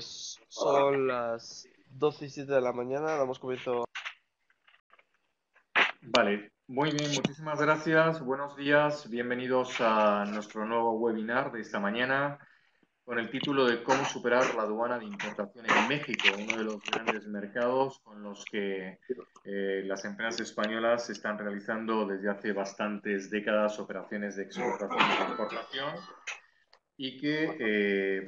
Son las 12 y 7 de la mañana, damos comienzo. Vale, muy bien, muchísimas gracias, buenos días, bienvenidos a nuestro nuevo webinar de esta mañana con el título de Cómo superar la aduana de importación en México, uno de los grandes mercados con los que las empresas españolas están realizando desde hace bastantes décadas operaciones de exportación y de importación y que,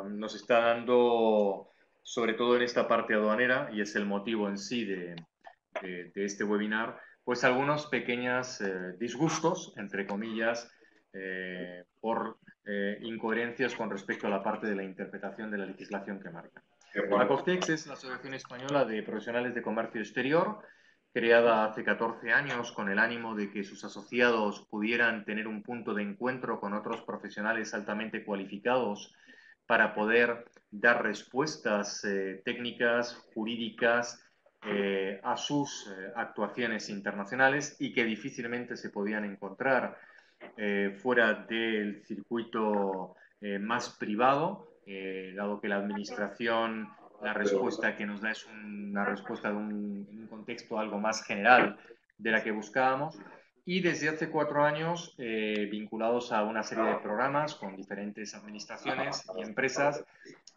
nos está dando, sobre todo en esta parte aduanera, y es el motivo en sí de este webinar, pues algunos pequeños disgustos, entre comillas, por incoherencias con respecto a la parte de la interpretación de la legislación que marca. ACOFTEX es la Asociación Española de Profesionales de Comercio Exterior, creada hace 14 años con el ánimo de que sus asociados pudieran tener un punto de encuentro con otros profesionales altamente cualificados para poder dar respuestas técnicas, jurídicas, a sus actuaciones internacionales y que difícilmente se podían encontrar fuera del circuito más privado, dado que la administración, la respuesta que nos da es una respuesta de un contexto algo más general de la que buscábamos. Y desde hace 4 años, vinculados a una serie de programas con diferentes administraciones y empresas,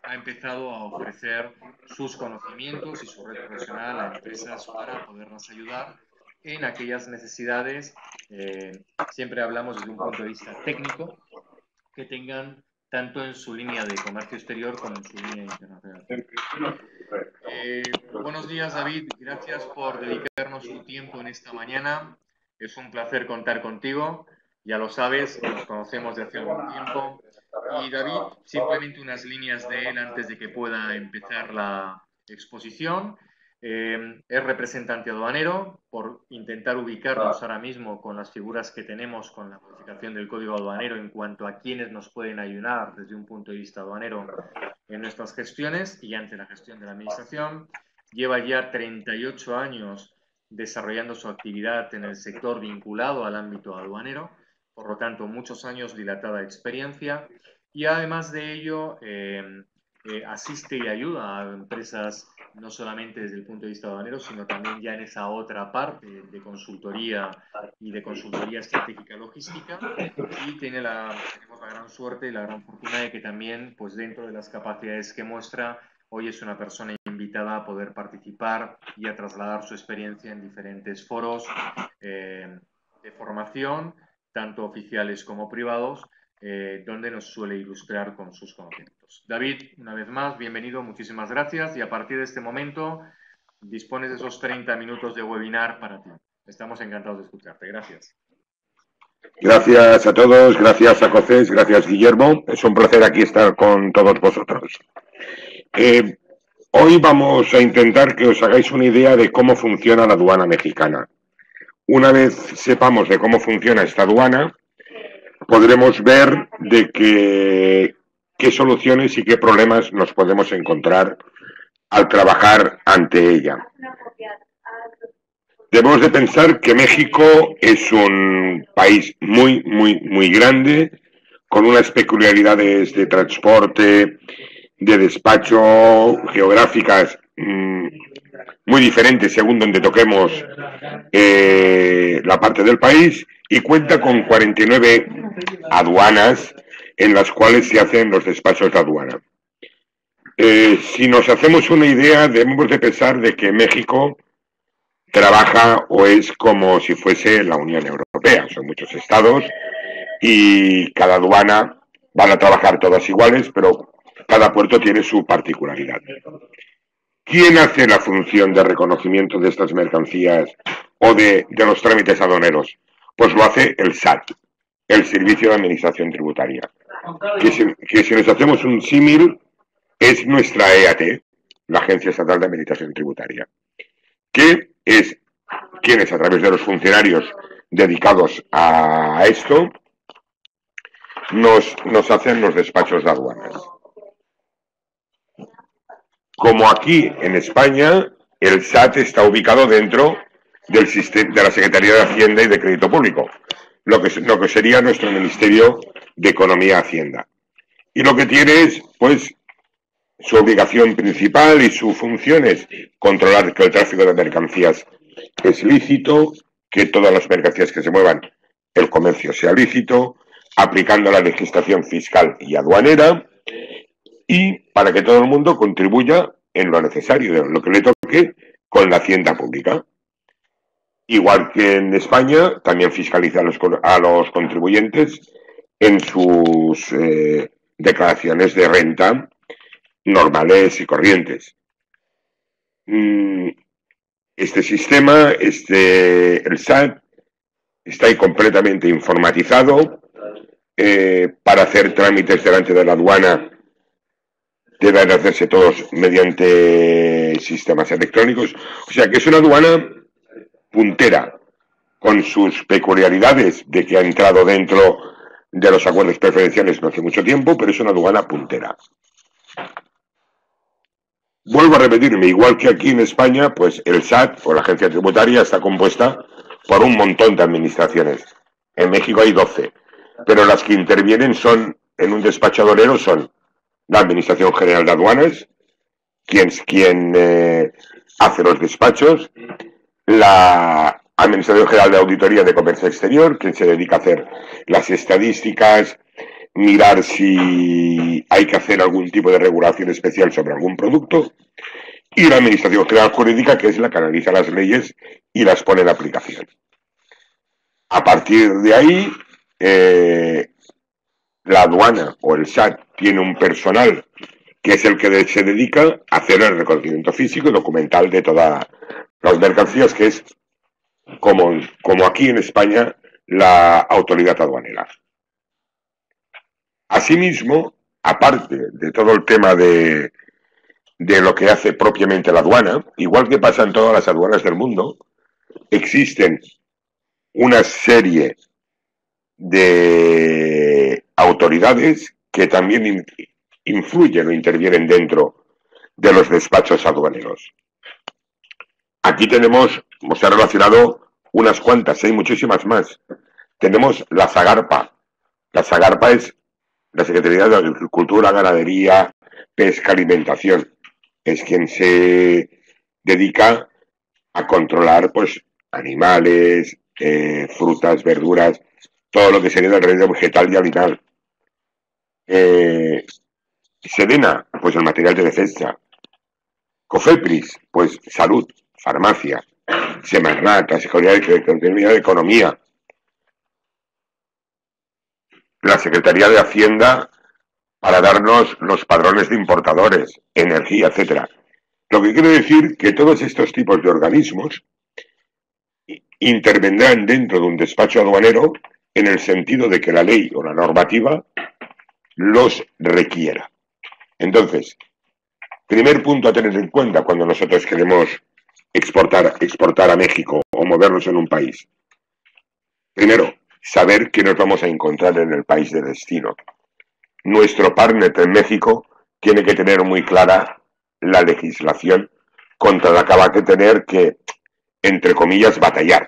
ha empezado a ofrecer sus conocimientos y su red profesional a empresas para podernos ayudar en aquellas necesidades, siempre hablamos desde un punto de vista técnico, que tengan tanto en su línea de comercio exterior como en su línea internacional. Buenos días, David. Gracias por dedicarnos tu tiempo en esta mañana. Es un placer contar contigo. Ya lo sabes, nos conocemos de hace algún tiempo. Y David, simplemente unas líneas de él antes de que pueda empezar la exposición. Es representante aduanero, por intentar ubicarnos ahora mismo con las figuras que tenemos con la modificación del Código Aduanero en cuanto a quienes nos pueden ayudar desde un punto de vista aduanero en nuestras gestiones y ante la gestión de la Administración. Lleva ya 38 años desarrollando su actividad en el sector vinculado al ámbito aduanero, por lo tanto, muchos años dilatada experiencia, y además de ello, asiste y ayuda a empresas no solamente desde el punto de vista aduanero, sino también ya en esa otra parte de consultoría y de consultoría estratégica logística, y tenemos la gran suerte y la gran fortuna de que también, pues dentro de las capacidades que muestra, hoy es una persona invitada a poder participar y a trasladar su experiencia en diferentes foros de formación, tanto oficiales como privados, donde nos suele ilustrar con sus conocimientos. David, una vez más, bienvenido, muchísimas gracias, y a partir de este momento dispones de esos 30 minutos de webinar para ti. Estamos encantados de escucharte. Gracias. Gracias a todos, gracias a ACOFTEX, gracias Guillermo. Es un placer aquí estar con todos vosotros. Hoy vamos a intentar que os hagáis una idea de cómo funciona la aduana mexicana. Una vez sepamos de cómo funciona esta aduana, podremos ver de qué soluciones y qué problemas nos podemos encontrar al trabajar ante ella. Debemos de pensar que México es un país muy grande, con unas peculiaridades de transporte, de despacho, geográficas muy diferentes según donde toquemos la parte del país, y cuenta con 49 aduanas en las cuales se hacen los despachos de aduana. Si nos hacemos una idea, debemos de pensar de que México trabaja o es como si fuese la Unión Europea. Son muchos estados y cada aduana van a trabajar todas iguales, pero cada puerto tiene su particularidad. ¿Quién hace la función de reconocimiento de estas mercancías o de los trámites aduaneros? Pues lo hace el SAT, el Servicio de Administración Tributaria. Que si nos hacemos un símil, es nuestra EAT, la Agencia Estatal de Administración Tributaria, que es quienes, a través de los funcionarios dedicados a esto, nos hacen los despachos de aduanas. Como aquí en España, el SAT está ubicado dentro del sistema de la Secretaría de Hacienda y de Crédito Público, lo que sería nuestro Ministerio de Economía y Hacienda. Y lo que tiene es, pues, Su obligación principal y su función es controlar que el tráfico de mercancías es lícito, que todas las mercancías que se muevan, el comercio sea lícito, aplicando la legislación fiscal y aduanera, y para que todo el mundo contribuya en lo necesario, en lo que le toque, con la hacienda pública. Igual que en España, también fiscaliza a los contribuyentes en sus declaraciones de renta normales y corrientes. Este sistema, el SAT, está ahí completamente informatizado. Para hacer trámites delante de la aduana deben hacerse todos mediante sistemas electrónicos. O sea que es una aduana puntera, con sus peculiaridades de que ha entrado dentro de los acuerdos preferenciales no hace mucho tiempo, pero es una aduana puntera. Vuelvo a repetirme, igual que aquí en España, pues el SAT o la agencia tributaria está compuesta por un montón de administraciones. En México hay 12, pero las que intervienen son, en un despacho aduanero, son la Administración General de Aduanas, quien hace los despachos, la Administración General de Auditoría de Comercio Exterior, quien se dedica a hacer las estadísticas, mirar si hay que hacer algún tipo de regulación especial sobre algún producto, y la Administración General Jurídica, que es la que analiza las leyes y las pone en aplicación. A partir de ahí, la aduana o el SAT tiene un personal que es el que se dedica a hacer el reconocimiento físico y documental de todas las mercancías, que es como aquí en España la autoridad aduanera. Asimismo, aparte de todo el tema de lo que hace propiamente la aduana, igual que pasa en todas las aduanas del mundo, existen una serie de autoridades que también influyen o intervienen dentro de los despachos aduaneros. Aquí hemos relacionado unas cuantas, hay muchísimas más. Tenemos la Zagarpa. La Zagarpa es la Secretaría de Agricultura, Ganadería, Pesca, Alimentación. Es quien se dedica a controlar, pues, animales, frutas, verduras, todo lo que sería del reino vegetal y animal. Sedena, pues el material de defensa. Cofepris, pues salud, farmacia. Semarnat, la Secretaría de Economía. La Secretaría de Hacienda para darnos los padrones de importadores, energía, etcétera. Lo que quiere decir que todos estos tipos de organismos intervendrán dentro de un despacho aduanero en el sentido de que la ley o la normativa los requiera. Entonces, primer punto a tener en cuenta cuando nosotros queremos exportar a México o movernos en un país. Primero, saber qué nos vamos a encontrar en el país de destino. Nuestro partner en México tiene que tener muy clara la legislación contra la que va a tener que, entre comillas, batallar.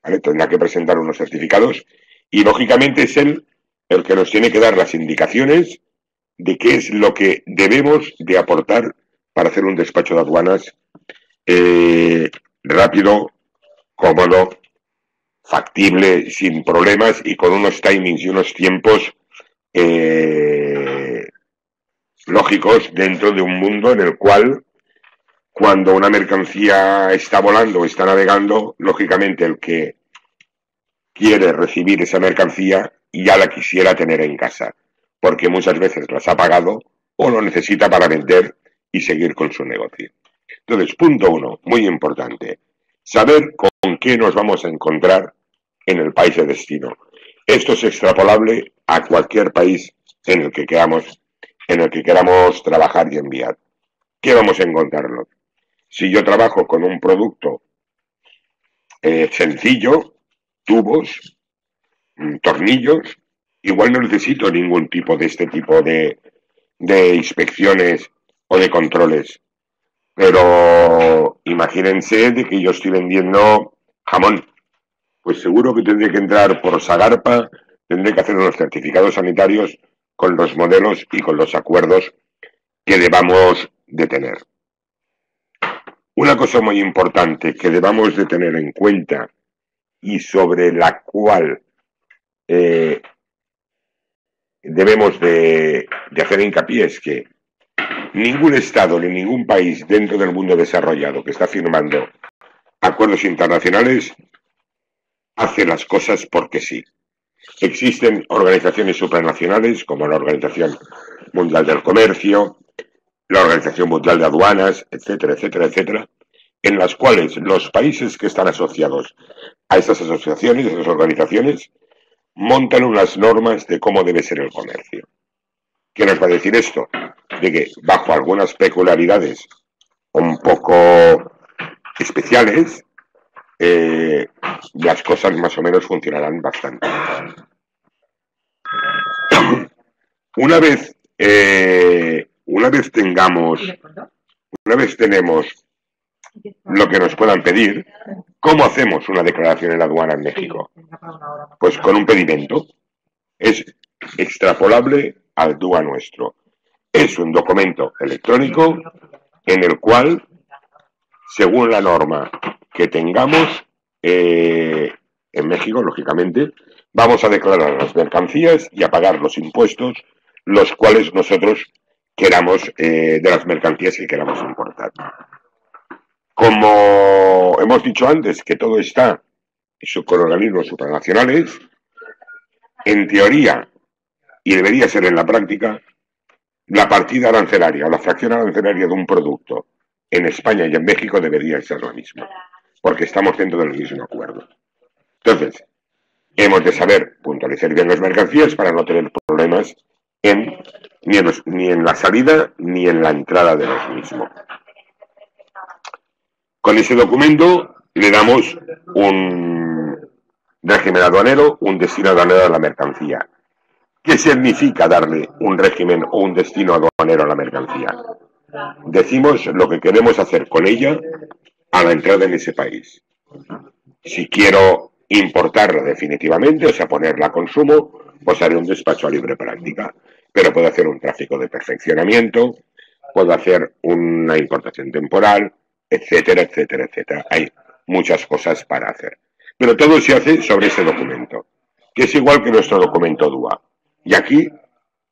¿Vale? Tendrá que presentar unos certificados y, lógicamente, es él el que nos tiene que dar las indicaciones de qué es lo que debemos de aportar para hacer un despacho de aduanas rápido, cómodo, factible, sin problemas y con unos timings y unos tiempos lógicos dentro de un mundo en el cual, cuando una mercancía está volando o está navegando, lógicamente el que quiere recibir esa mercancía ya la quisiera tener en casa, porque muchas veces las ha pagado o lo necesita para vender y seguir con su negocio. Entonces, punto 1, muy importante, saber con qué nos vamos a encontrar en el país de destino. Esto es extrapolable a cualquier país en el que queramos trabajar y enviar. ¿Qué vamos a encontrarnos? Si yo trabajo con un producto sencillo, tubos, tornillos, igual no necesito ningún tipo de este tipo de inspecciones o de controles. Pero imagínense de que yo estoy vendiendo jamón. Pues seguro que tendré que entrar por Zagarpa, tendré que hacer unos certificados sanitarios con los modelos y con los acuerdos que debamos de tener. Una cosa muy importante que debamos de tener en cuenta y sobre la cual debemos de hacer hincapié es que ningún Estado ni ningún país dentro del mundo desarrollado que está firmando acuerdos internacionales hace las cosas porque sí. Existen organizaciones supranacionales como la Organización Mundial del Comercio, la Organización Mundial de Aduanas, etcétera, etcétera, etcétera, en las cuales los países que están asociados a esas asociaciones, a esas organizaciones, montan unas normas de cómo debe ser el comercio. ¿Qué nos va a decir esto? De que bajo algunas peculiaridades un poco especiales, las cosas más o menos funcionarán bastante. Una vez tenemos lo que nos puedan pedir, ¿cómo hacemos una declaración en la aduana en México? Pues con un pedimento. Es extrapolable al DUA nuestro. Es un documento electrónico en el cual, según la norma que tengamos en México, lógicamente, vamos a declarar las mercancías y a pagar los impuestos, los cuales nosotros queramos, de las mercancías que queramos importar. Como hemos dicho antes, que todo está con organismos supranacionales, en teoría, y debería ser en la práctica, la partida arancelaria o la fracción arancelaria de un producto en España y en México debería ser la misma, porque estamos dentro del mismo acuerdo. Entonces, hemos de saber puntualizar bien las mercancías para no tener problemas ni en la salida ni en la entrada de los mismos. Con ese documento le damos un régimen aduanero, un destino aduanero a la mercancía. ¿Qué significa darle un régimen o un destino aduanero a la mercancía? Decimos lo que queremos hacer con ella a la entrada en ese país. Si quiero importarla definitivamente, o sea, ponerla a consumo, pues haré un despacho a libre práctica. Pero puedo hacer un tráfico de perfeccionamiento, puedo hacer una importación temporal, etcétera, etcétera, etcétera. Hay muchas cosas para hacer. Pero todo se hace sobre ese documento, que es igual que nuestro documento DUA. Y aquí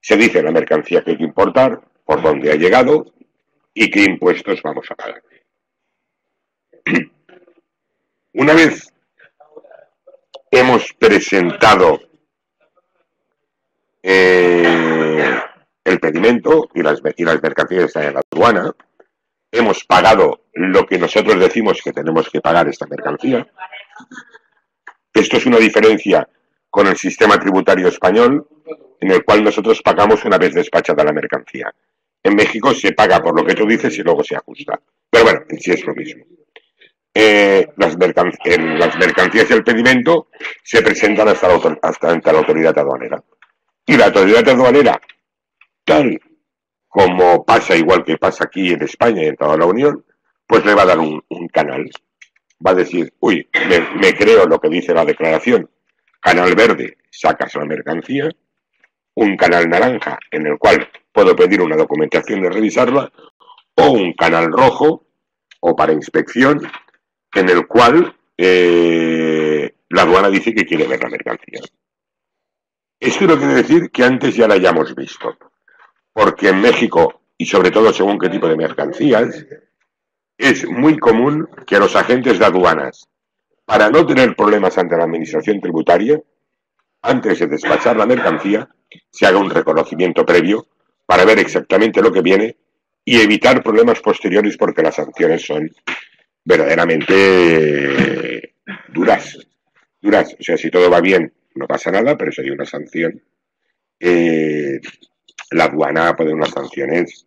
se dice la mercancía que hay que importar, por dónde ha llegado y qué impuestos vamos a pagar. Una vez hemos presentado el pedimento y las mercancías están en la aduana, hemos pagado lo que nosotros decimos que tenemos que pagar esta mercancía. Esto es una diferencia con el sistema tributario español, en el cual nosotros pagamos una vez despachada la mercancía. En México se paga por lo que tú dices y luego se ajusta. Pero bueno, en sí es lo mismo. Las mercancías y el pedimento se presentan hasta ante la autoridad aduanera. Y la autoridad aduanera, tal como pasa, igual que pasa aquí en España y en toda la Unión, pues le va a dar un canal. Va a decir, uy, me creo lo que dice la declaración. Canal verde, sacas la mercancía. Un canal naranja, en el cual puedo pedir una documentación de revisarla. O un canal rojo, o para inspección, en el cual la aduana dice que quiere ver la mercancía. Esto no quiere decir que antes ya la hayamos visto, porque en México, y sobre todo según qué tipo de mercancías, es muy común que los agentes de aduanas, para no tener problemas ante la administración tributaria, antes de despachar la mercancía, se haga un reconocimiento previo para ver exactamente lo que viene y evitar problemas posteriores, porque las sanciones son verdaderamente duras. O sea, si todo va bien, no pasa nada, pero si hay una sanción, la aduana puede dar unas sanciones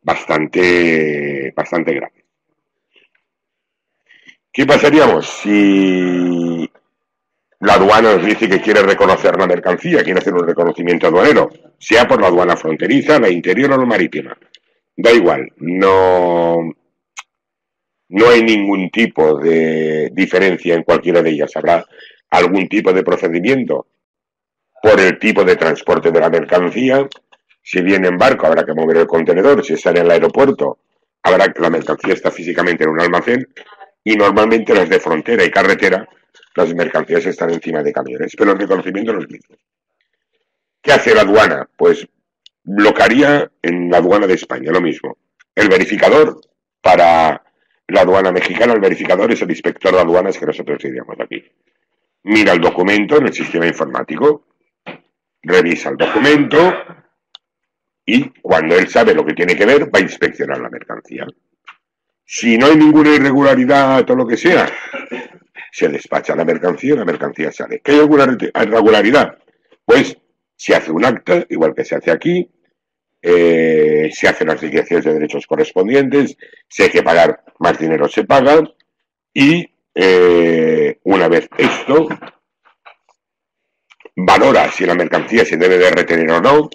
bastante graves. ¿Qué pasaríamos si la aduana nos dice que quiere reconocer la mercancía, quiere hacer un reconocimiento aduanero, sea por la aduana fronteriza, la interior o la marítima? Da igual, no hay ningún tipo de diferencia en cualquiera de ellas. Habrá algún tipo de procedimiento por el tipo de transporte de la mercancía, Si viene en barco, habrá que mover el contenedor. Si está en el aeropuerto, habrá que la mercancía está físicamente en un almacén. Y normalmente las de frontera y carretera, las mercancías están encima de camiones, pero el reconocimiento no es el mismo. ¿Qué hace la aduana? Pues bloquearía en la aduana de España, lo mismo. El verificador para la aduana mexicana, el verificador es el inspector de aduanas que nosotros diríamos aquí. Mira el documento en el sistema informático, revisa el documento y cuando él sabe lo que tiene que ver, va a inspeccionar la mercancía. Si no hay ninguna irregularidad o lo que sea, se despacha la mercancía sale. ¿Que hay alguna irregularidad? Pues se hace un acta, igual que se hace aquí, se hacen las liquidaciones de derechos correspondientes, si hay que pagar más dinero se paga, y una vez esto, valora si la mercancía se debe de retener o no.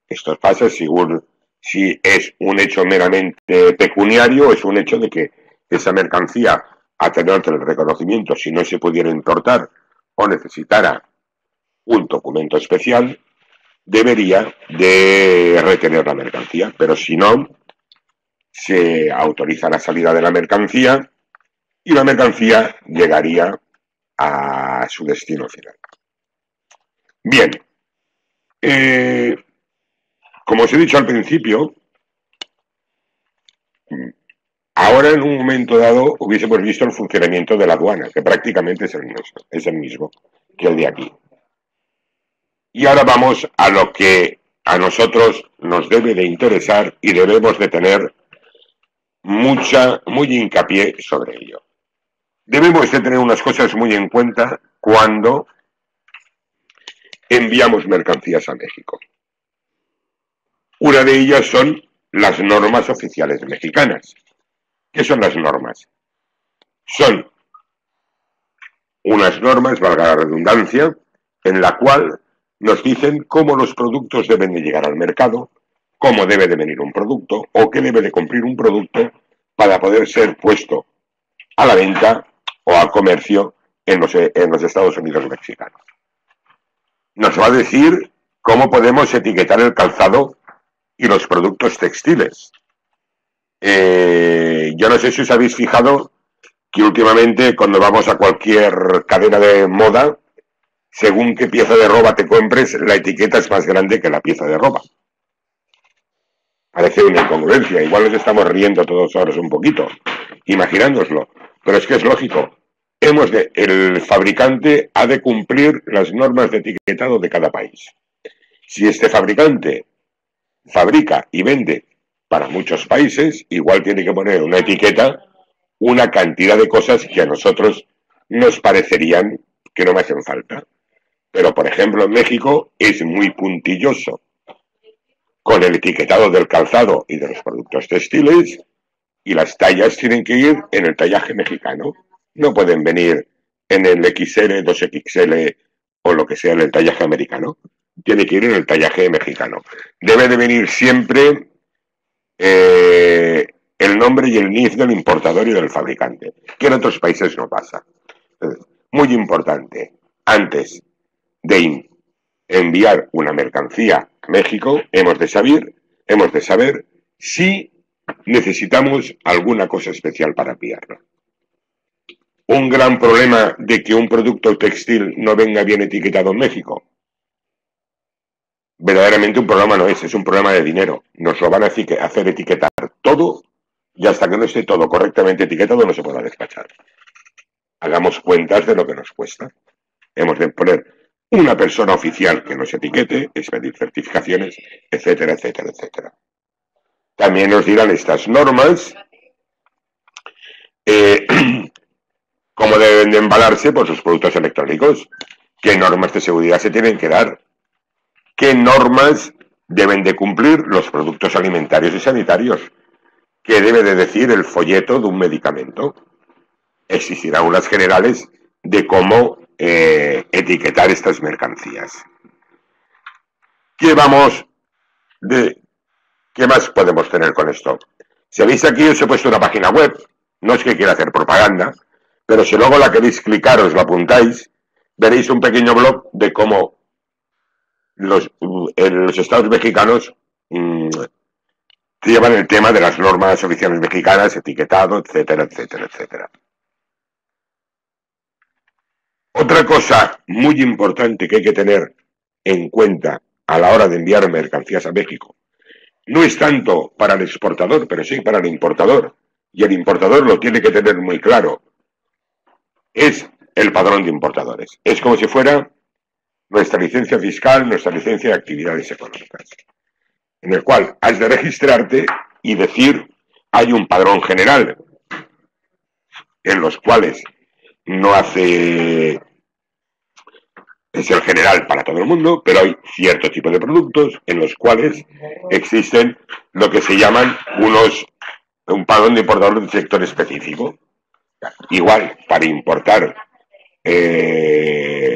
Esto pasa según si es un hecho meramente pecuniario, es un hecho de que esa mercancía, a tener el reconocimiento, si no se pudiera importar o necesitara un documento especial, debería de retener la mercancía, pero si no, se autoriza la salida de la mercancía y la mercancía llegaría a su destino final. Bien, como os he dicho al principio, ahora en un momento dado hubiésemos visto el funcionamiento de la aduana, que prácticamente es el mismo que el de aquí. Y ahora vamos a lo que a nosotros nos debe de interesar y debemos de tener muy hincapié sobre ello. Debemos de tener unas cosas muy en cuenta cuando enviamos mercancías a México. Una de ellas son las normas oficiales mexicanas. ¿Qué son las normas? Son unas normas, valga la redundancia, en la cual nos dicen cómo los productos deben de llegar al mercado, cómo debe de venir un producto o qué debe de cumplir un producto para poder ser puesto a la venta o al comercio en los Estados Unidos mexicanos. Nos va a decir cómo podemos etiquetar el calzado y los productos textiles. Yo no sé si os habéis fijado que últimamente cuando vamos a cualquier cadena de moda, según qué pieza de ropa te compres, la etiqueta es más grande que la pieza de ropa. Parece una incongruencia, igual nos estamos riendo todos ahora un poquito, imaginándoslo, pero es que es lógico. El fabricante ha de cumplir las normas de etiquetado de cada país. Si este fabricante fabrica y vende para muchos países, igual tiene que poner una etiqueta, una cantidad de cosas que a nosotros nos parecerían que no me hacen falta. Pero, por ejemplo, en México es muy puntilloso con el etiquetado del calzado y de los productos textiles, y las tallas tienen que ir en el tallaje mexicano. No pueden venir en el XL, 2XL o lo que sea en el tallaje americano. Tiene que ir en el tallaje mexicano. Debe de venir siempre el nombre y el NIF del importador y del fabricante, que en otros países no pasa. Entonces, muy importante, antes de enviar una mercancía a México, hemos de saber si necesitamos alguna cosa especial para enviarla. Un gran problema de que un producto textil no venga bien etiquetado en México. Verdaderamente un problema no es un problema de dinero. Nos lo van a hacer etiquetar todo y hasta que no esté todo correctamente etiquetado no se podrá despachar. Hagamos cuentas de lo que nos cuesta. Hemos de poner una persona oficial que nos etiquete, expedir certificaciones, etcétera, etcétera, etcétera. También nos dirán estas normas cómo deben de embalarse por sus productos electrónicos, qué normas de seguridad se tienen que dar, qué normas deben de cumplir los productos alimentarios y sanitarios, qué debe de decir el folleto de un medicamento. Existirán unas generales de cómo etiquetar estas mercancías. ¿Qué más podemos tener con esto? Si veis aquí os he puesto una página web, no es que quiera hacer propaganda, pero si luego la queréis clicar, os la apuntáis, veréis un pequeño blog de cómo en los estados mexicanos llevan el tema de las normas oficiales mexicanas, etiquetado, etcétera, etcétera, etcétera. Otra cosa muy importante que hay que tener en cuenta a la hora de enviar mercancías a México no es tanto para el exportador, pero sí para el importador, y el importador lo tiene que tener muy claro, es el padrón de importadores. Es como si fuera nuestra licencia fiscal, nuestra licencia de actividades económicas, en el cual has de registrarte y decir, hay un padrón general, en los cuales no hace... es el general para todo el mundo, pero hay cierto tipo de productos en los cuales existen lo que se llaman un padrón de importador del sector específico. Igual, para importar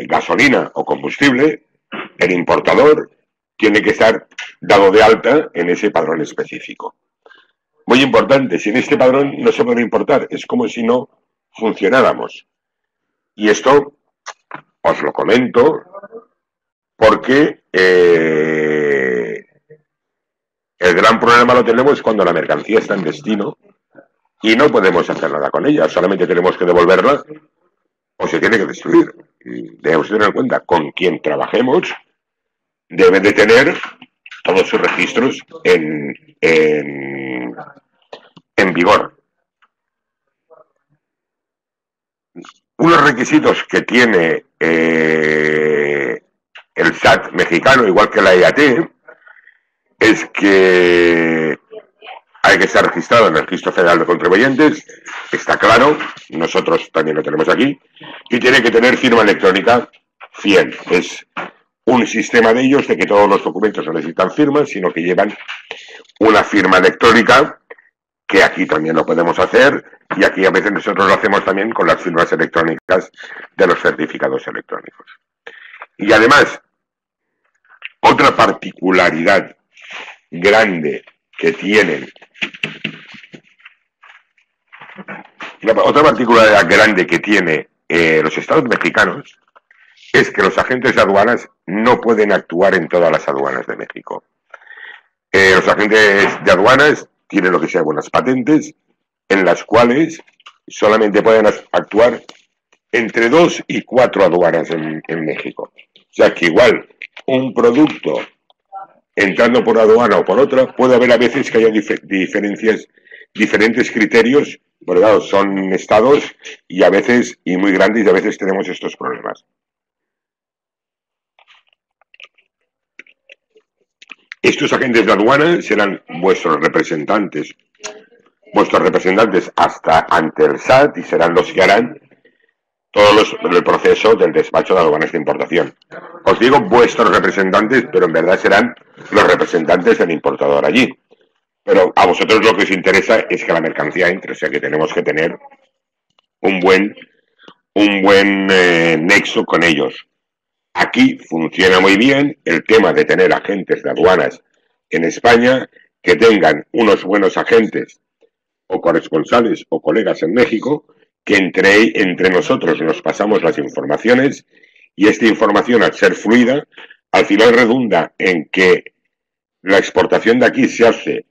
gasolina o combustible, el importador tiene que estar dado de alta en ese padrón específico. Muy importante, sin este padrón no se puede importar, es como si no funcionáramos. Y esto os lo comento porque el gran problema lo tenemos cuando la mercancía está en destino y no podemos hacer nada con ella, solamente tenemos que devolverla o se tiene que destruir. Debemos tener en cuenta con quien trabajemos, debe de tener todos sus registros en vigor. Unos requisitos que tiene el SAT mexicano, igual que la EAT, es que hay que estar registrado en el Registro Federal de Contribuyentes, está claro, nosotros también lo tenemos aquí, y tiene que tener firma electrónica fiel. Es un sistema de ellos de que todos los documentos no necesitan firmas, sino que llevan una firma electrónica, que aquí también lo podemos hacer, y aquí a veces nosotros lo hacemos también con las firmas electrónicas de los certificados electrónicos. Y además, otra particularidad grande que tienen, los estados mexicanos es que los agentes de aduanas no pueden actuar en todas las aduanas de México. Los agentes de aduanas tienen lo que se llaman unas patentes, en las cuales solamente pueden actuar entre 2 y 4 aduanas en México. O sea que igual un producto entrando por aduana o por otra, puede haber a veces que haya diferentes criterios, porque claro, son estados y a veces, y muy grandes, y a veces tenemos estos problemas. Estos agentes de aduana serán vuestros representantes hasta ante el SAT y serán los que harán todo el proceso del despacho de aduanas de importación. Os digo vuestros representantes, pero en verdad serán los representantes del importador allí. Pero a vosotros lo que os interesa es que la mercancía entre, o sea que tenemos que tener un buen nexo con ellos. Aquí funciona muy bien el tema de tener agentes de aduanas en España, que tengan unos buenos agentes o corresponsales o colegas en México, que entre nosotros nos pasamos las informaciones y esta información, al ser fluida, al final redunda en que la exportación de aquí se hace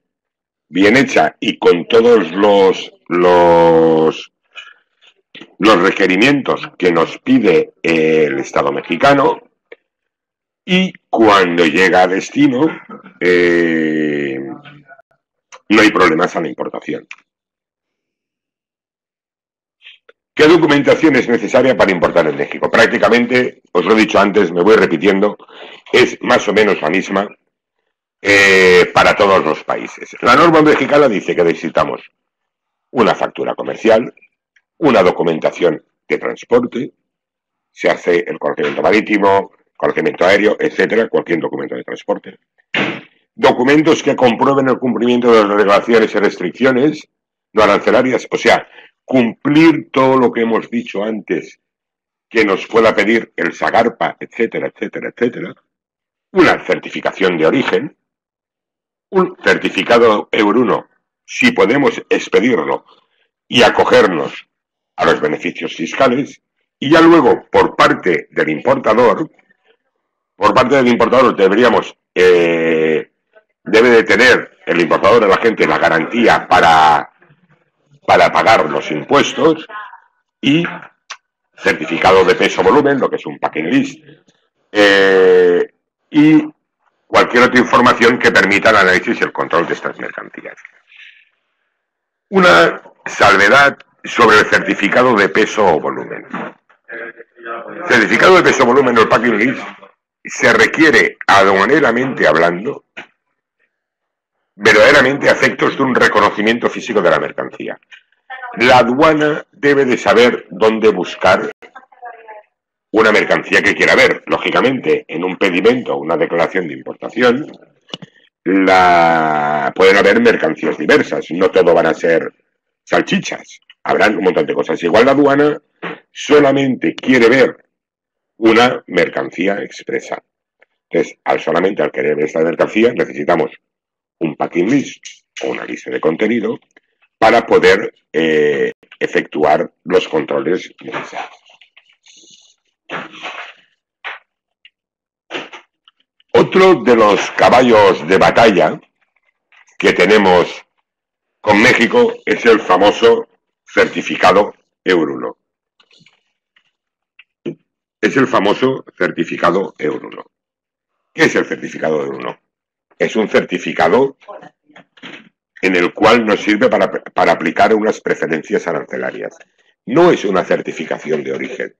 bien hecha y con todos los requerimientos que nos pide el Estado mexicano, y cuando llega a destino no hay problemas a la importación. ¿Qué documentación es necesaria para importar en México? Prácticamente, os lo he dicho antes, me voy repitiendo, es más o menos la misma para todos los países. La norma mexicana dice que necesitamos una factura comercial, una documentación de transporte, se hace el conocimiento marítimo, conocimiento aéreo, etcétera, cualquier documento de transporte. Documentos que comprueben el cumplimiento de las regulaciones y restricciones no arancelarias, o sea, cumplir todo lo que hemos dicho antes que nos pueda pedir el SAGARPA, etcétera, etcétera, etcétera. Una certificación de origen, un certificado Euro 1, si podemos expedirlo y acogernos a los beneficios fiscales, y ya luego por parte del importador deberíamos debe de tener el importador de la gente la garantía para pagar los impuestos y certificado de peso-volumen, lo que es un packing list, y cualquier otra información que permita el análisis y el control de estas mercancías. Una salvedad sobre el certificado de peso o volumen. Certificado de peso o volumen o el packing list se requiere, aduaneramente hablando, verdaderamente a efectos de un reconocimiento físico de la mercancía. La aduana debe de saber dónde buscar una mercancía que quiera ver. Lógicamente, en un pedimento o una declaración de importación, pueden haber mercancías diversas, no todo van a ser salchichas, habrán un montón de cosas. Igual la aduana solamente quiere ver una mercancía expresa. Entonces, solamente al querer ver esta mercancía, necesitamos un packing list o una lista de contenido para poder efectuar los controles necesarios. Otro de los caballos de batalla que tenemos con México es el famoso certificado Euro 1. Es el famoso certificado Euro 1. ¿Qué es el certificado Euro 1? Es un certificado en el cual nos sirve para aplicar unas preferencias arancelarias. No es una certificación de origen.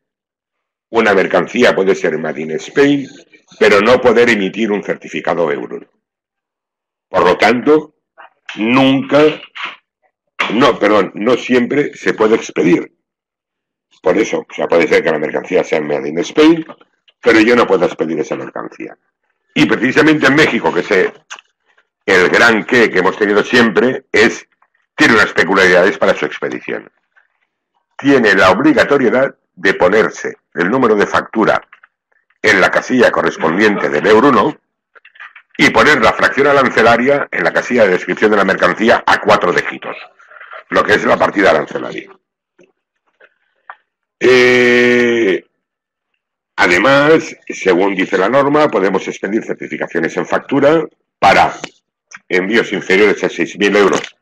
Una mercancía puede ser Made in Spain, pero no poder emitir un certificado Euro 1. Por lo tanto, no siempre se puede expedir. Por eso, o sea, puede ser que la mercancía sea Made in Spain, pero yo no puedo expedir esa mercancía. Y precisamente en México, que es el gran que hemos tenido siempre, tiene unas peculiaridades para su expedición. Tiene la obligatoriedad de ponerse el número de factura en la casilla correspondiente del Euro 1 y poner la fracción arancelaria en la casilla de descripción de la mercancía a 4 dígitos, lo que es la partida arancelaria. Además, según dice la norma, podemos expedir certificaciones en factura para envíos inferiores a 6.000 euros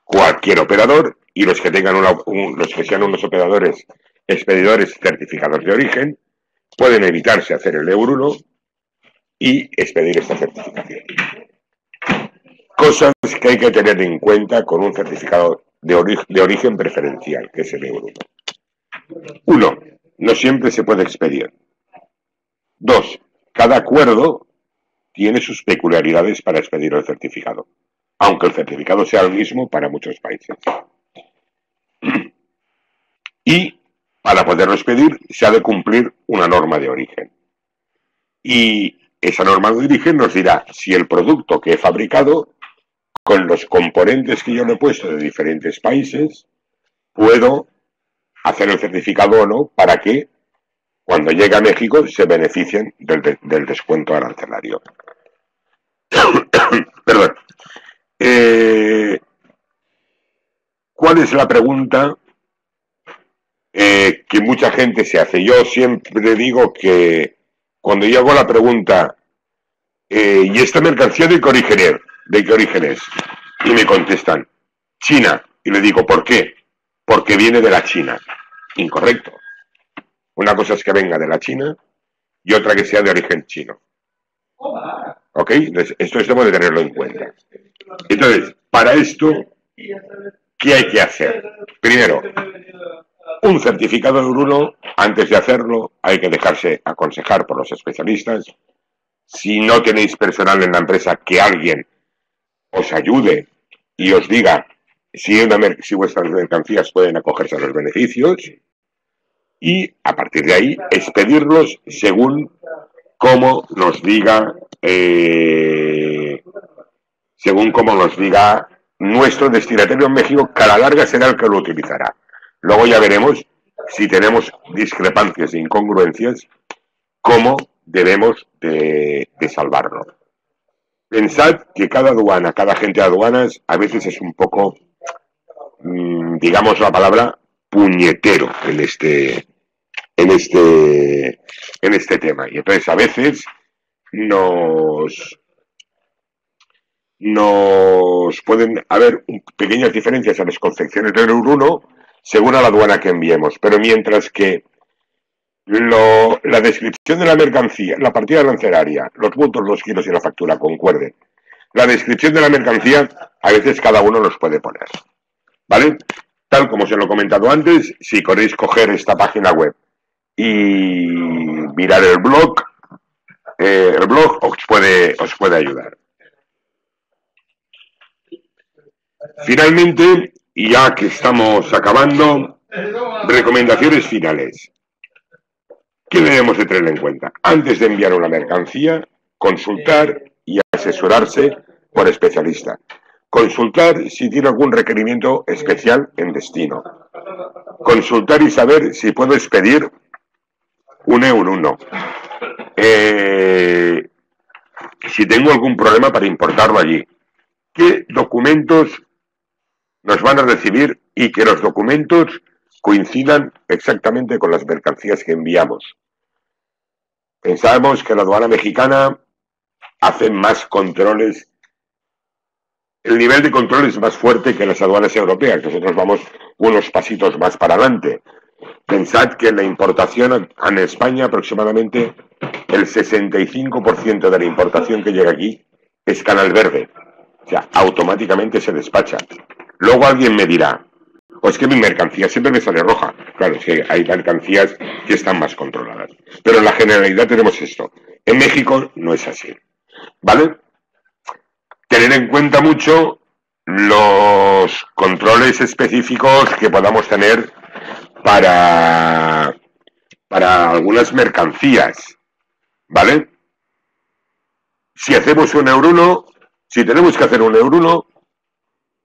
cualquier operador, y los que tengan los que sean unos operadores expedidores certificados de origen pueden evitarse hacer el Euro 1 y expedir esta certificación. Cosas que hay que tener en cuenta con un certificado de origen preferencial, que es el Euro 1. 1. No siempre se puede expedir. 2. Cada acuerdo tiene sus peculiaridades para expedir el certificado, aunque el certificado sea el mismo para muchos países. Y para poderlo expedir se ha de cumplir una norma de origen. Y esa norma de origen nos dirá si el producto que he fabricado, con los componentes que yo le he puesto de diferentes países, puedo hacer el certificado o no, para que cuando llegue a México se beneficien del descuento arancelario. Perdón. ¿Cuál es la pregunta que mucha gente se hace? Yo siempre digo que cuando yo hago la pregunta, ¿y esta mercancía de qué origen es? Y me contestan, China. Y le digo, ¿por qué? Porque viene de la China. Incorrecto. Una cosa es que venga de la China y otra que sea de origen chino. ¿Ok? Entonces, esto debemos de tenerlo en cuenta. Entonces, para esto, ¿qué hay que hacer? Primero, un certificado Euro 1, antes de hacerlo, hay que dejarse aconsejar por los especialistas. Si no tenéis personal en la empresa, que alguien os ayude y os diga si vuestras mercancías pueden acogerse a los beneficios, y a partir de ahí expedirlos según como nos diga nuestro destinatario en México, que a la larga será el que lo utilizará. Luego ya veremos si tenemos discrepancias e incongruencias, cómo debemos de salvarlo. Pensad que cada aduana, cada agente de aduanas, a veces es un poco, digamos la palabra, puñetero en este tema. Y entonces a veces nos pueden haber pequeñas diferencias en las confecciones del Euro 1 según a la aduana que enviemos, pero mientras que la descripción de la mercancía, la partida arancelaria, los puntos, los kilos y la factura concuerden, la descripción de la mercancía a veces cada uno los puede poner, ¿vale? Tal como se lo he comentado antes, si queréis coger esta página web y mirar el blog os puede ayudar. Finalmente, y ya que estamos acabando, recomendaciones finales. ¿Qué debemos de tener en cuenta? Antes de enviar una mercancía, consultar y asesorarse por especialista. Consultar si tiene algún requerimiento especial en destino. Consultar y saber si puedo expedir un Euro 1. Si tengo algún problema para importarlo allí. ¿Qué documentos nos van a recibir y que los documentos coincidan exactamente con las mercancías que enviamos? Pensábamos que la aduana mexicana hace más controles. El nivel de control es más fuerte que las aduanas europeas. Nosotros vamos unos pasitos más para adelante. Pensad que la importación en España aproximadamente el 65% de la importación que llega aquí es canal verde. O sea, automáticamente se despacha. Luego alguien me dirá, es que mi mercancía siempre me sale roja. Claro, es que hay mercancías que están más controladas. Pero en la generalidad tenemos esto. En México no es así. ¿Vale? Tener en cuenta mucho los controles específicos que podamos tener para algunas mercancías. ¿Vale? Si hacemos un Euro 1, si tenemos que hacer un Euro 1,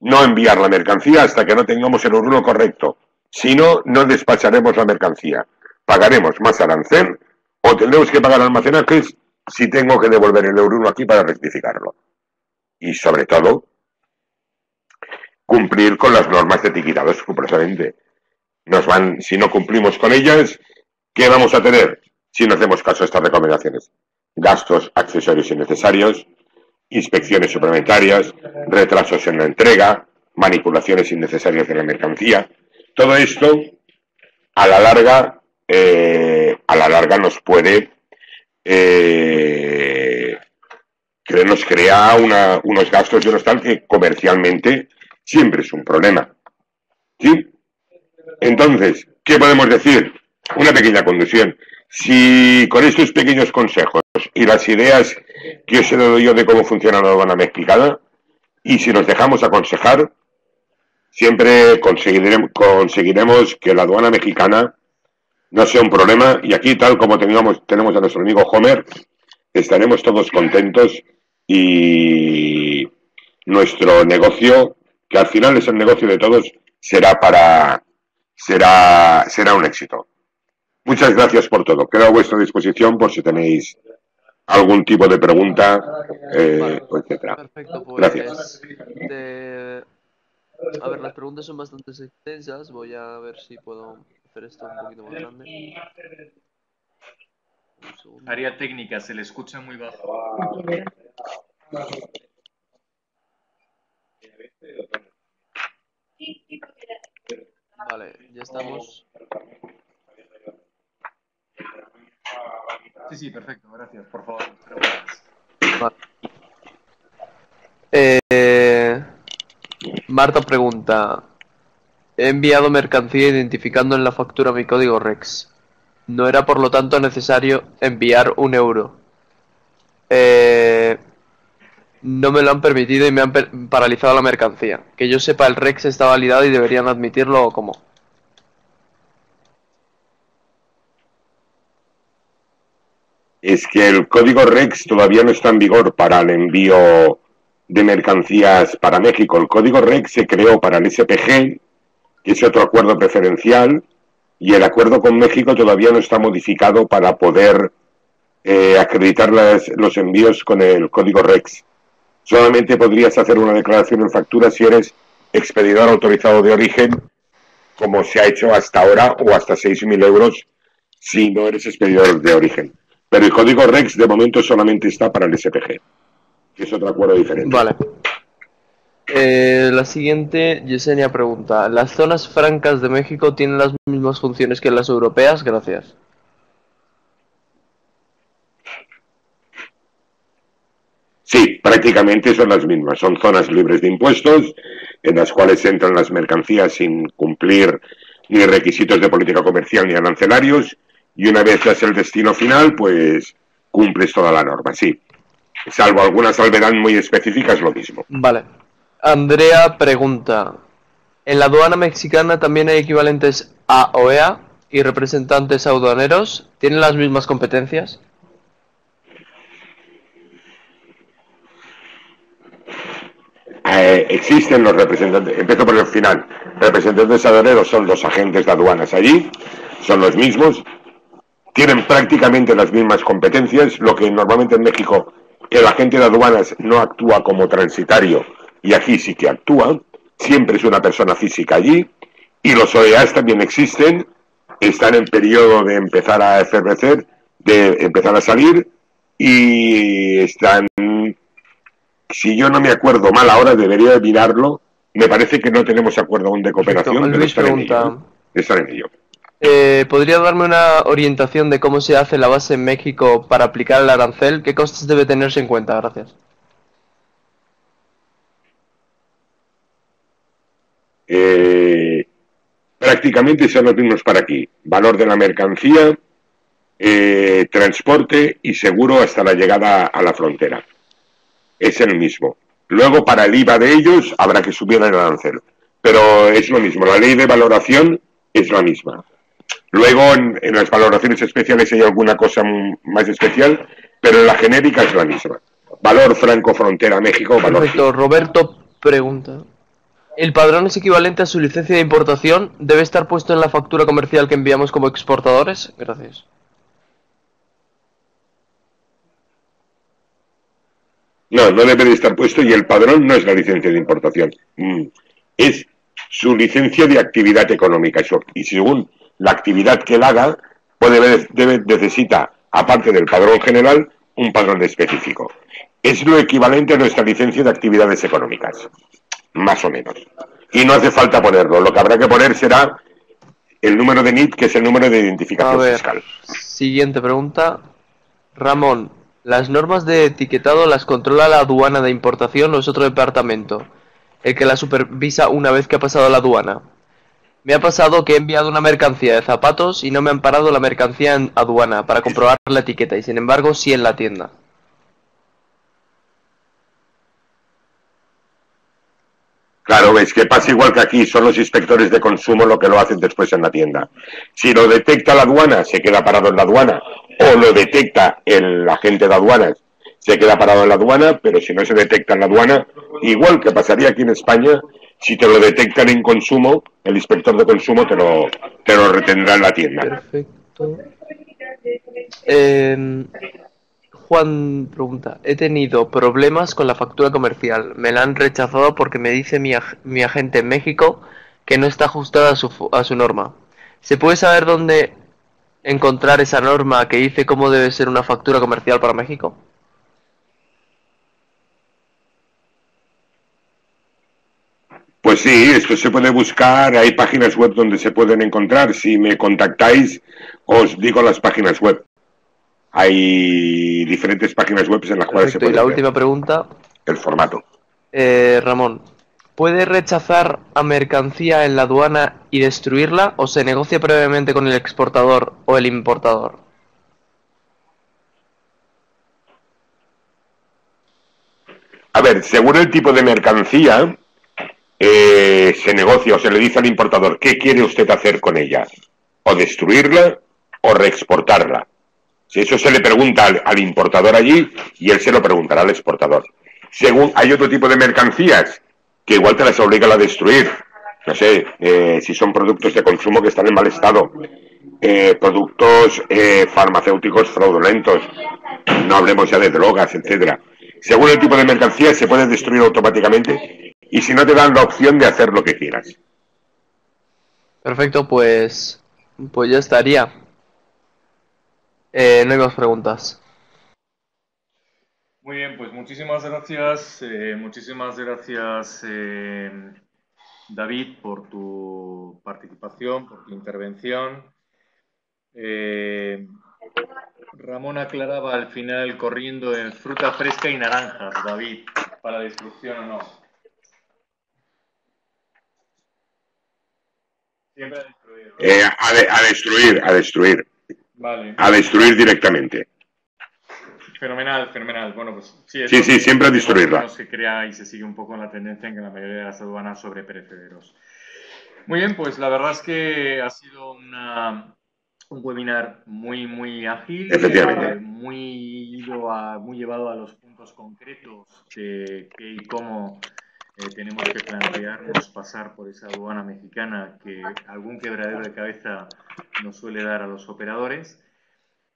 no enviar la mercancía hasta que no tengamos el Euro 1 correcto. Si no, no despacharemos la mercancía. Pagaremos más arancel o tendremos que pagar almacenajes si tengo que devolver el Euro 1 aquí para rectificarlo. Y sobre todo, cumplir con las normas de etiquetado escrupulosamente. Si no cumplimos con ellas, ¿qué vamos a tener si no hacemos caso a estas recomendaciones? Gastos accesorios innecesarios, inspecciones suplementarias, retrasos en la entrega, manipulaciones innecesarias de la mercancía. Todo esto, a la larga nos puede nos crea unos gastos y unos tal que comercialmente siempre es un problema. ¿Sí? Entonces, ¿qué podemos decir? Una pequeña conducción. Si con estos pequeños consejos y las ideas que os he dado yo de cómo funciona la aduana mexicana, y si nos dejamos aconsejar, siempre conseguiremos que la aduana mexicana no sea un problema, y aquí, tal como tenemos a nuestro amigo Homer, estaremos todos contentos y nuestro negocio, que al final es el negocio de todos, será un éxito. Muchas gracias por todo. Quedo a vuestra disposición por si tenéis algún tipo de pregunta, etcétera. Perfecto, pues. Gracias. A ver, las preguntas son bastante extensas. Voy a ver si puedo hacer esto un poquito más grande. Un segundo. Área técnica, se le escucha muy bajo. Vale, ya estamos. Sí, perfecto, gracias. Por favor, preguntas. Vale. Marta pregunta: he enviado mercancía identificando en la factura mi código REX. No era por lo tanto necesario enviar un euro. No me lo han permitido y me han paralizado la mercancía. Que yo sepa, el REX está validado y deberían admitirlo, ¿o cómo? Es que el código REX todavía no está en vigor para el envío de mercancías para México. El código REX se creó para el SPG, que es otro acuerdo preferencial, y el acuerdo con México todavía no está modificado para poder acreditar los envíos con el código REX. Solamente podrías hacer una declaración en factura si eres expedidor autorizado de origen, como se ha hecho hasta ahora, o hasta 6.000 euros si no eres expedidor de origen. Pero el código REX de momento solamente está para el SPG, que es otro acuerdo diferente. Vale. La siguiente, Yesenia pregunta, ¿las zonas francas de México tienen las mismas funciones que las europeas? Gracias. Sí, prácticamente son las mismas. Son zonas libres de impuestos en las cuales entran las mercancías sin cumplir ni requisitos de política comercial ni arancelarios, y una vez das el destino final, pues cumples toda la norma, sí. Salvo alguna salvedad muy específica, es lo mismo. Vale. Andrea pregunta, ¿en la aduana mexicana también hay equivalentes a OEA y representantes aduaneros? ¿Tienen las mismas competencias? Existen los representantes, empiezo por el final, representantes aduaneros son los agentes de aduanas allí, son los mismos, tienen prácticamente las mismas competencias, lo que normalmente en México el agente de aduanas no actúa como transitario y aquí sí que actúa, siempre es una persona física allí, y los OEAs también existen, están en periodo de empezar a efervecer, de empezar a salir, y están, si yo no me acuerdo mal ahora, debería de mirarlo, me parece que no tenemos acuerdo aún de cooperación, Perfecto. pero Luis están en ello, pregunta, están en ello. ¿podría darme una orientación de cómo se hace la base en México para aplicar el arancel? ¿Qué costes debe tenerse en cuenta? Gracias. Prácticamente son los mismos para aquí. Valor de la mercancía, transporte y seguro hasta la llegada a la frontera. Es el mismo. Luego, para el IVA de ellos, habrá que subir el arancel. Pero es lo mismo. La ley de valoración es la misma. Luego, en las valoraciones especiales hay alguna cosa más especial, pero la genérica es la misma. Valor franco-frontera México, valor. Perfecto. Roberto pregunta, ¿el padrón es equivalente a su licencia de importación? ¿Debe estar puesto en la factura comercial que enviamos como exportadores? Gracias. No, no debe de estar puesto, y el padrón no es la licencia de importación. Es su licencia de actividad económica. Y según la actividad que él haga, necesita, aparte del padrón general, un padrón específico. Es lo equivalente a nuestra licencia de actividades económicas, más o menos. Y no hace falta ponerlo. Lo que habrá que poner será el número de NIT, que es el número de identificación fiscal. Siguiente pregunta. Ramón, ¿las normas de etiquetado las controla la aduana de importación o es otro departamento, el que la supervisa una vez que ha pasado la aduana? Me ha pasado que he enviado una mercancía de zapatos y no me han parado la mercancía en aduana para comprobar la etiqueta y sin embargo sí en la tienda. Claro, es que pasa igual que aquí, son los inspectores de consumo lo que lo hacen después en la tienda. Si lo detecta la aduana, se queda parado en la aduana, o lo detecta el agente de aduanas, se queda parado en la aduana, pero si no se detecta en la aduana, igual que pasaría aquí en España, si te lo detectan en consumo, el inspector de consumo te lo retendrá en la tienda. Perfecto. Juan pregunta, he tenido problemas con la factura comercial. Me la han rechazado porque me dice mi agente en México que no está ajustada a su norma. ¿Se puede saber dónde encontrar esa norma que dice cómo debe ser una factura comercial para México? Pues sí, esto se puede buscar, hay páginas web donde se pueden encontrar. Si me contactáis, os digo las páginas web. Hay diferentes páginas web en las cuales se Perfecto, puede y la ver última pregunta, el formato. Ramón, ¿puede rechazar a mercancía en la aduana y destruirla o se negocia previamente con el exportador o el importador? A ver, según el tipo de mercancía, se negocia o se le dice al importador qué quiere usted hacer con ella, o destruirla o reexportarla. Si eso se le pregunta al importador allí y él se lo preguntará al exportador. Según hay otro tipo de mercancías que igual te las obligan a destruir. No sé, si son productos de consumo que están en mal estado, productos farmacéuticos fraudulentos, no hablemos ya de drogas, etcétera. Según el tipo de mercancía se puede destruir automáticamente y si no te dan la opción de hacer lo que quieras. Perfecto, pues ya estaría. No hay más preguntas. Muy bien, pues muchísimas gracias, David, por tu participación, por tu intervención. Ramón aclaraba al final corriendo en fruta fresca y naranjas, David, para destrucción o no. Siempre a destruir, ¿no? A destruir. Vale. A destruir directamente. Fenomenal, fenomenal. Bueno, pues sí, Sí, siempre a destruirla. No se crea y se sigue un poco la tendencia en que la mayoría de las aduanas sobre perecederos. Muy bien, pues la verdad es que ha sido un webinar muy ágil, Efectivamente. muy llevado a los puntos concretos de qué y cómo tenemos que plantearnos pasar por esa aduana mexicana que algún quebradero de cabeza nos suele dar a los operadores.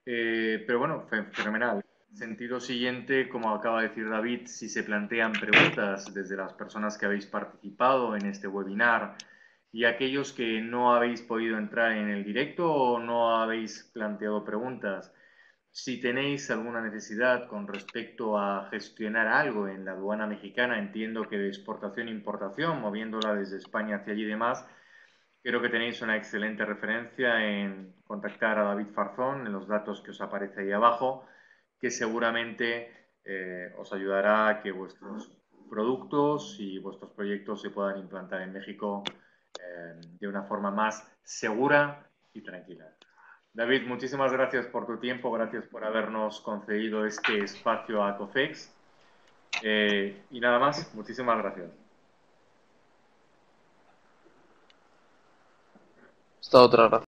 Pero bueno, fenomenal. Sentido siguiente, como acaba de decir David, si se plantean preguntas desde las personas que habéis participado en este webinar y aquellos que no habéis podido entrar en el directo o no habéis planteado preguntas, si tenéis alguna necesidad con respecto a gestionar algo en la aduana mexicana, entiendo que de exportación e importación, moviéndola desde España hacia allí y demás, creo que tenéis una excelente referencia en contactar a David Farzón en los datos que os aparece ahí abajo, que seguramente os ayudará a que vuestros productos y vuestros proyectos se puedan implantar en México de una forma más segura y tranquila. David, muchísimas gracias por tu tiempo, gracias por habernos concedido este espacio a COFEX. Y nada más, muchísimas gracias. Hasta otra, gracias.